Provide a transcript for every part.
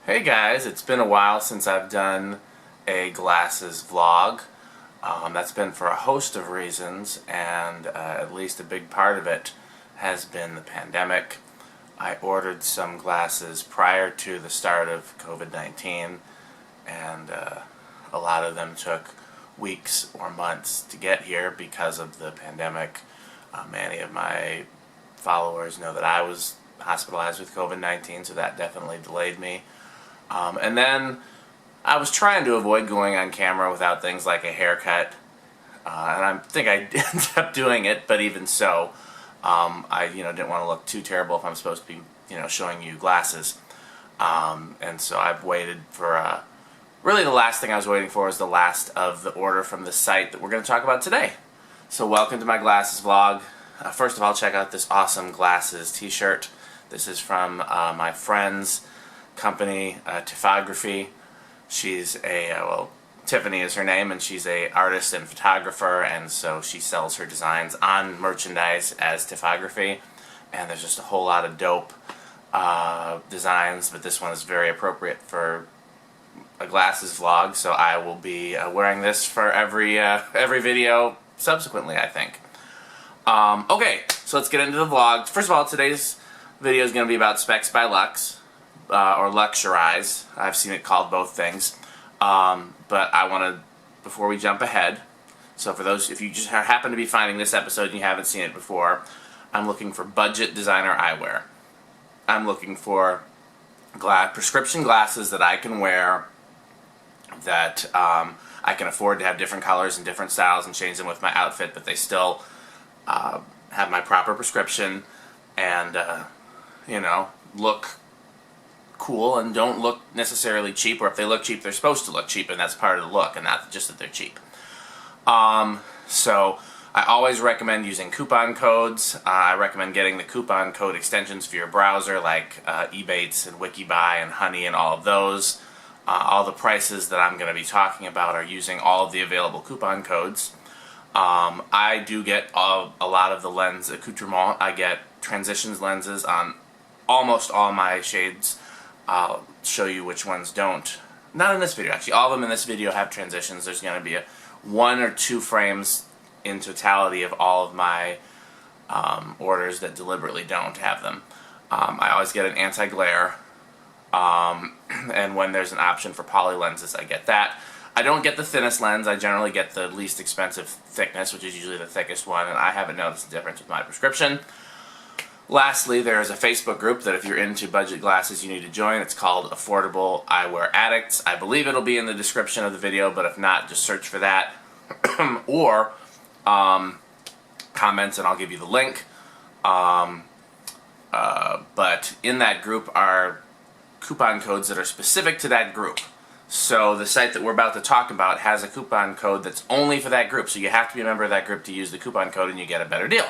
Hey guys, it's been a while since I've done a glasses vlog. That's been for a host of reasons, and at least a big part of it has been the pandemic. I ordered some glasses prior to the start of COVID-19, and a lot of them took weeks or months to get here because of the pandemic. Many of my followers know that I was hospitalized with COVID-19, so that definitely delayed me. And then I was trying to avoid going on camera without things like a haircut, and I think I ended up doing it, but even so, I didn't want to look too terrible if I'm supposed to be showing you glasses. And so I've waited for, really the last thing I was waiting for was the last of the order from the site that we're going to talk about today. So welcome to my glasses vlog. First of all, check out this awesome glasses t-shirt. This is from my friend's company, Tiffography. She's a, Tiffany is her name, and she's a artist and photographer, and so she sells her designs on merchandise as Tiffography, and there's just a whole lot of dope designs, but this one is very appropriate for a glasses vlog, so I will be wearing this for every video subsequently, I think. Okay, so let's get into the vlog. First of all, today's video is going to be about Specs by Lux, or Luxureyes. I've seen it called both things. But I want to, before we jump ahead, so for those, if you just happen to be finding this episode and you haven't seen it before, I'm looking for budget designer eyewear. I'm looking for prescription glasses that I can wear, that I can afford to have different colors and different styles and change them with my outfit, but they still have my proper prescription and, look cool and don't look necessarily cheap, or if they look cheap, they're supposed to look cheap, and that's part of the look, and not just that they're cheap. So I always recommend using coupon codes. I recommend getting the coupon code extensions for your browser, like Ebates and WikiBuy and Honey and all of those. All the prices that I'm going to be talking about are using all of the available coupon codes. I do get a lot of the lens accoutrement. I get transitions lenses on almost all my shades. I'll show you which ones don't. Not in this video, actually. All of them in this video have transitions. There's going to be one or two frames in totality of all of my orders that deliberately don't have them. I always get an anti-glare, and when there's an option for poly lenses, I get that. I don't get the thinnest lens. I generally get the least expensive thickness, which is usually the thickest one, and I haven't noticed a difference with my prescription. Lastly, there is a Facebook group that if you're into budget glasses you need to join. It's called Affordable Eyewear Addicts. I believe it'll be in the description of the video, but if not, just search for that. Or comments and I'll give you the link. But in that group are coupon codes that are specific to that group. So the site that we're about to talk about has a coupon code that's only for that group. So you have to be a member of that group to use the coupon code, and you get a better deal.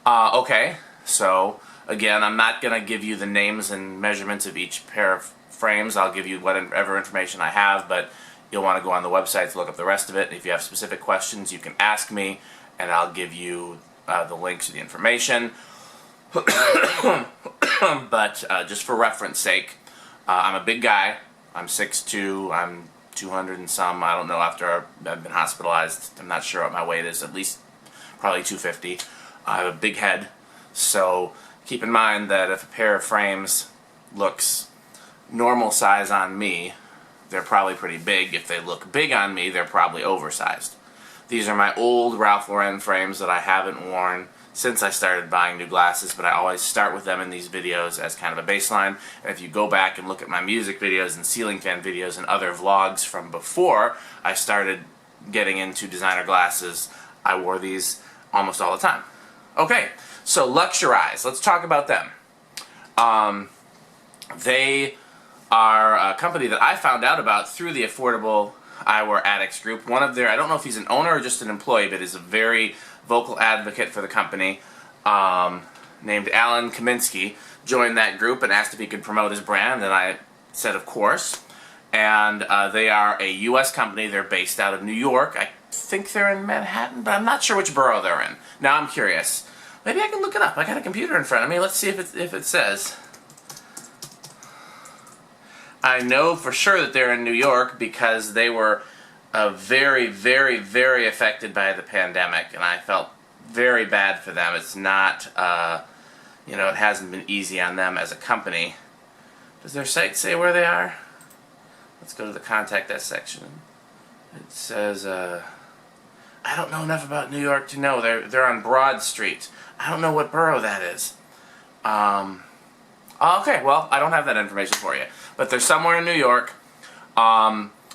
Okay. So, again, I'm not going to give you the names and measurements of each pair of frames. I'll give you whatever information I have, but you'll want to go on the website to look up the rest of it. If you have specific questions, you can ask me, and I'll give you the links to the information. But just for reference sake, I'm a big guy. I'm 6'2", I'm 200 and some. I don't know, after I've been hospitalized. I'm not sure what my weight is, at least probably 250. I have a big head. So keep in mind that if a pair of frames looks normal size on me, they're probably pretty big. If they look big on me, they're probably oversized. These are my old Ralph Lauren frames that I haven't worn since I started buying new glasses, but I always start with them in these videos as kind of a baseline. And if you go back and look at my music videos and ceiling fan videos and other vlogs from before I started getting into designer glasses, I wore these almost all the time. Okay. So Luxureyes, let's talk about them. They are a company that I found out about through the Affordable Eyewear Addicts group. One of their, I don't know if he's an owner or just an employee, but is a very vocal advocate for the company, named Alan Kaminsky, joined that group and asked if he could promote his brand, and I said of course. And they are a U.S. company. They're based out of New York. I think they're in Manhattan, but I'm not sure which borough they're in. Now I'm curious. Maybe I can look it up. I got a computer in front of me. Let's see if it says. I know for sure that they're in New York because they were very, very, very affected by the pandemic, and I felt very bad for them. It's not, you know, it hasn't been easy on them as a company. Does their site say where they are? Let's go to the Contact Us section. It says, I don't know enough about New York to know. They're on Broad Street. I don't know what borough that is. Okay, well, I don't have that information for you. But they're somewhere in New York.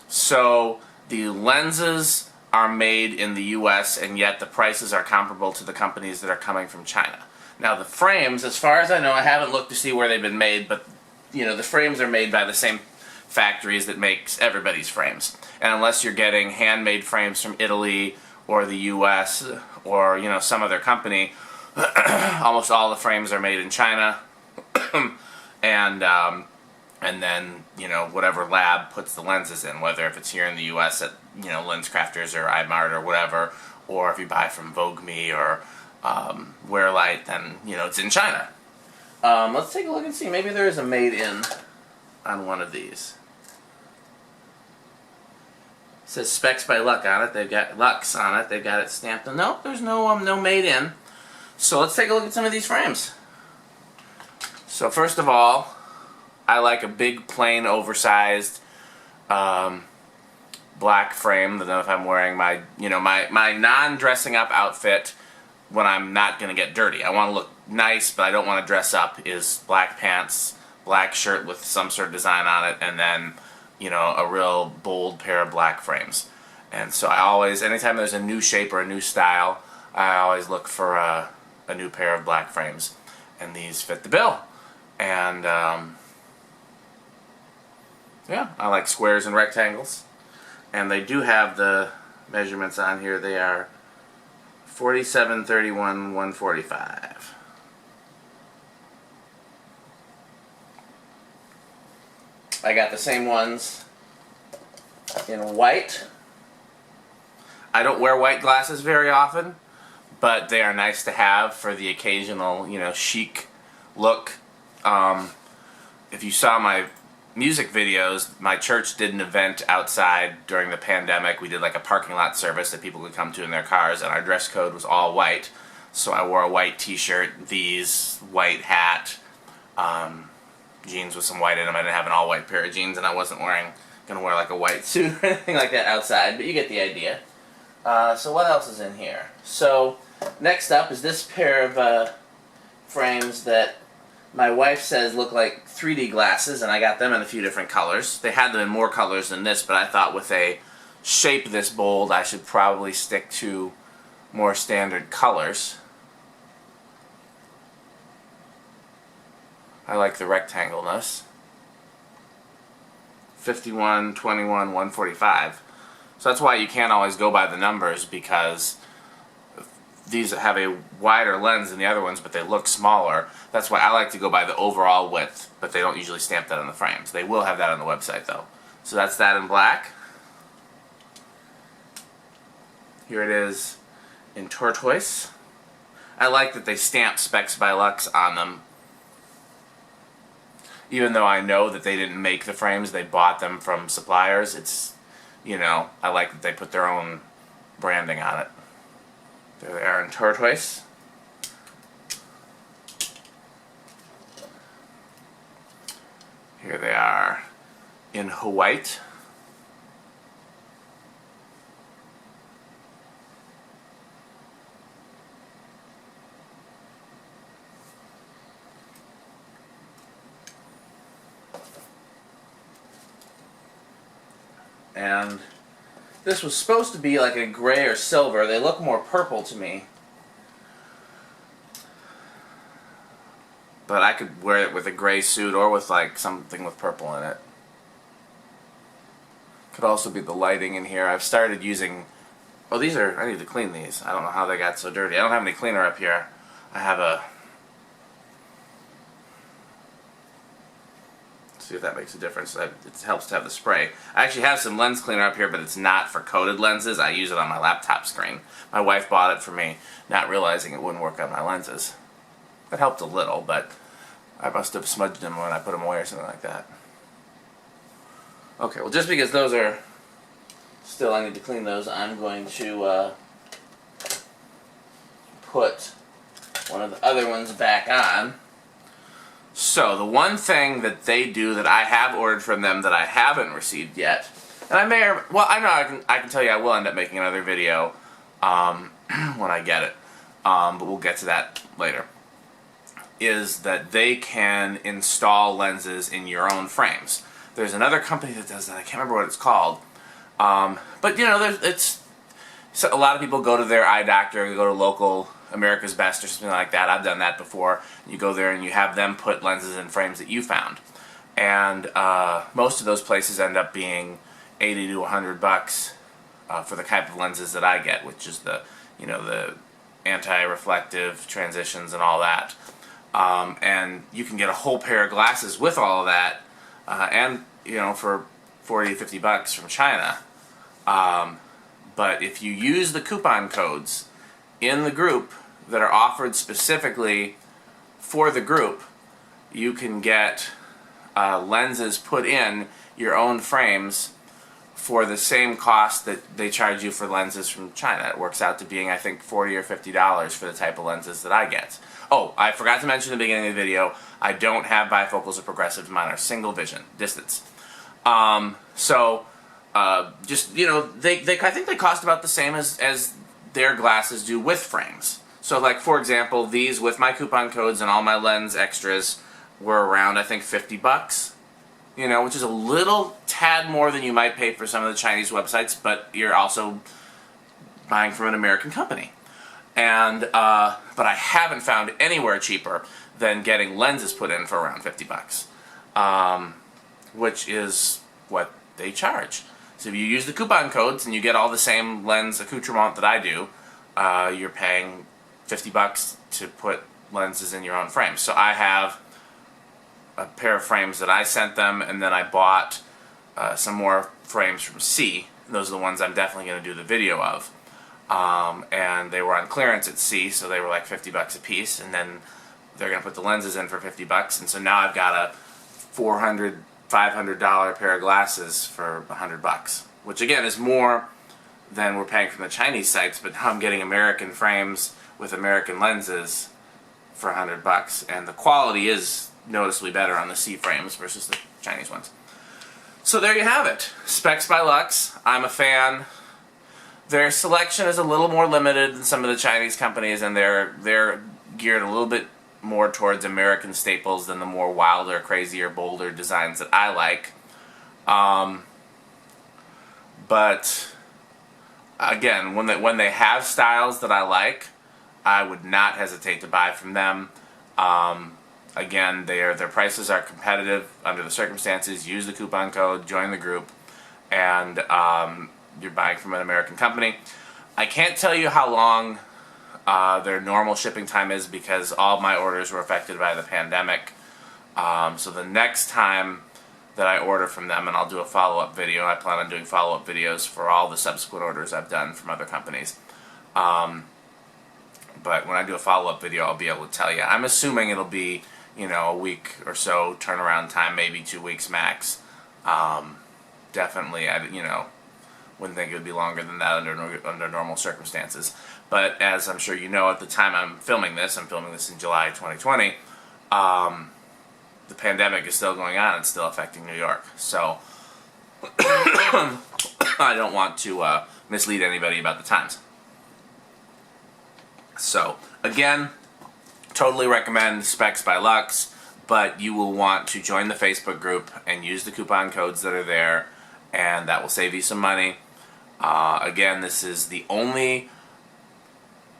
So the lenses are made in the US, and yet the prices are comparable to the companies that are coming from China. Now the frames, as far as I know, I haven't looked to see where they've been made, but you know, the frames are made by the same factories that makes everybody's frames. And unless you're getting handmade frames from Italy or the US or, you know, some other company, almost all the frames are made in China. And then, you know, whatever lab puts the lenses in, whether if it's here in the US at, you know, Lens Crafters or iMart or whatever, or if you buy from Vogue Me or Wearlight, then, you know, it's in China. Let's take a look and see. Maybe there is a made in on one of these. It says Specs by Lux on it. They've got Lux on it. They've got it stamped. Nope, there's no made in. So let's take a look at some of these frames. So first of all, I like a big, plain, oversized black frame. That if I'm wearing my, you know, my non-dressing up outfit when I'm not going to get dirty. I want to look nice, but I don't want to dress up. Is black pants, black shirt with some sort of design on it, and then, you know, a real bold pair of black frames. And so I always, anytime there's a new shape or a new style, I always look for a new pair of black frames. And these fit the bill. And yeah, I like squares and rectangles. And they do have the measurements on here. They are 47, 31, 145. I got the same ones in white. I don't wear white glasses very often, but they are nice to have for the occasional, you know, chic look. If you saw my music videos, my church did an event outside during the pandemic. We did like a parking lot service that people could come to in their cars, and our dress code was all white. So I wore a white t-shirt, these, white hat, jeans with some white in them. I didn't have an all-white pair of jeans, and I wasn't going to wear like a white suit or anything like that outside, but you get the idea. So what else is in here? So next up is this pair of frames that my wife says look like 3D glasses, and I got them in a few different colors. They had them in more colors than this, but I thought with a shape this bold, I should probably stick to more standard colors. I like the rectangleness. 51, 21, 145. So that's why you can't always go by the numbers, because these have a wider lens than the other ones, but they look smaller. That's why I like to go by the overall width, but they don't usually stamp that on the frames. They will have that on the website, though. So that's that in black. Here it is in turquoise. I like that they stamp Specs by Lux on them. Even though I know that they didn't make the frames, they bought them from suppliers. It's, you know, I like that they put their own branding on it. There they are in turquoise. Here they are in white. And this was supposed to be like a gray or silver. They look more purple to me. But I could wear it with a gray suit or with like something with purple in it. Could also be the lighting in here. I've started using... Oh, these are... I need to clean these. I don't know how they got so dirty. I don't have any cleaner up here. I have a... See if that makes a difference. It helps to have the spray. I actually have some lens cleaner up here, but it's not for coated lenses. I use it on my laptop screen. My wife bought it for me, not realizing it wouldn't work on my lenses. It helped a little, but I must have smudged them when I put them away or something like that. Okay, well, just because those are still, I need to clean those, I'm going to put one of the other ones back on. So, the one thing that they do that I have ordered from them that I haven't received yet, and I may or, well, I know I can tell you I will end up making another video when I get it, but we'll get to that later, is that they can install lenses in your own frames. There's another company that does that. I can't remember what it's called. But, you know, so a lot of people go to their eye doctor, they go to local America's Best or something like that. I've done that before. You go there and you have them put lenses in frames that you found. And most of those places end up being $80 to $100 for the type of lenses that I get, which is the, you know, the anti-reflective transitions and all that. And you can get a whole pair of glasses with all of that, and, you know, for $40 to $50 from China. But if you use the coupon codes in the group that are offered specifically for the group, you can get lenses put in your own frames for the same cost that they charge you for lenses from China. It works out to being, I think, $40 or $50 for the type of lenses that I get. Oh, I forgot to mention in the beginning of the video, I don't have bifocals or progressives. Mine are single vision, distance. Just, you know, I think they cost about the same as their glasses do with frames. So, like, for example, these with my coupon codes and all my lens extras were around, I think, $50. You know, which is a little tad more than you might pay for some of the Chinese websites, but you're also buying from an American company. And, but I haven't found anywhere cheaper than getting lenses put in for around $50, which is what they charge. So if you use the coupon codes and you get all the same lens accoutrement that I do, you're paying $50 to put lenses in your own frame. So I have a pair of frames that I sent them, and then I bought some more frames from C. Those are the ones I'm definitely going to do the video of. And they were on clearance at C, so they were like $50 a piece, and then they're going to put the lenses in for $50, and so now I've got a $400, $500 pair of glasses for $100, which again is more than we're paying from the Chinese sites, but now I'm getting American frames with American lenses for $100, and the quality is noticeably better on the C frames versus the Chinese ones. So there you have it. Specs by Lux. I'm a fan. Their selection is a little more limited than some of the Chinese companies, and they're geared a little bit more towards American staples than the more wilder, crazier, bolder designs that I like. But again, when they have styles that I like, I would not hesitate to buy from them. Again, their prices are competitive under the circumstances. Use the coupon code, join the group, and you're buying from an American company. I can't tell you how long their normal shipping time is because all my orders were affected by the pandemic. So the next time that I order from them, and I'll do a follow-up video, I plan on doing follow-up videos for all the subsequent orders I've done from other companies. But when I do a follow-up video, I'll be able to tell you. I'm assuming it'll be, you know, a week or so turnaround time, maybe 2 weeks max. Definitely, you know, wouldn't think it would be longer than that under normal circumstances. But as I'm sure you know, at the time I'm filming this in July 2020, the pandemic is still going on. It's still affecting New York. So I don't want to mislead anybody about the times. So again, totally recommend Specs by Lux, but you will want to join the Facebook group and use the coupon codes that are there, and that will save you some money. Again, this is the only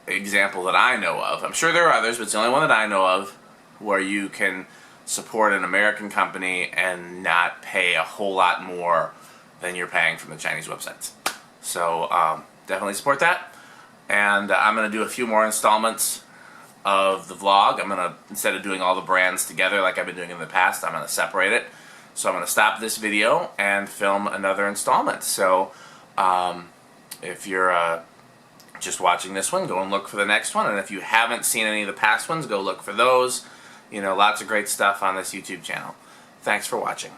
example that I know of. I'm sure there are others, but it's the only one that I know of where you can support an American company and not pay a whole lot more than you're paying from the Chinese websites. So definitely support that. And I'm going to do a few more installments of the vlog. I'm going to, instead of doing all the brands together like I've been doing in the past, I'm going to separate it. So I'm going to stop this video and film another installment. So if you're just watching this one, go and look for the next one. And if you haven't seen any of the past ones, go look for those. You know, lots of great stuff on this YouTube channel. Thanks for watching.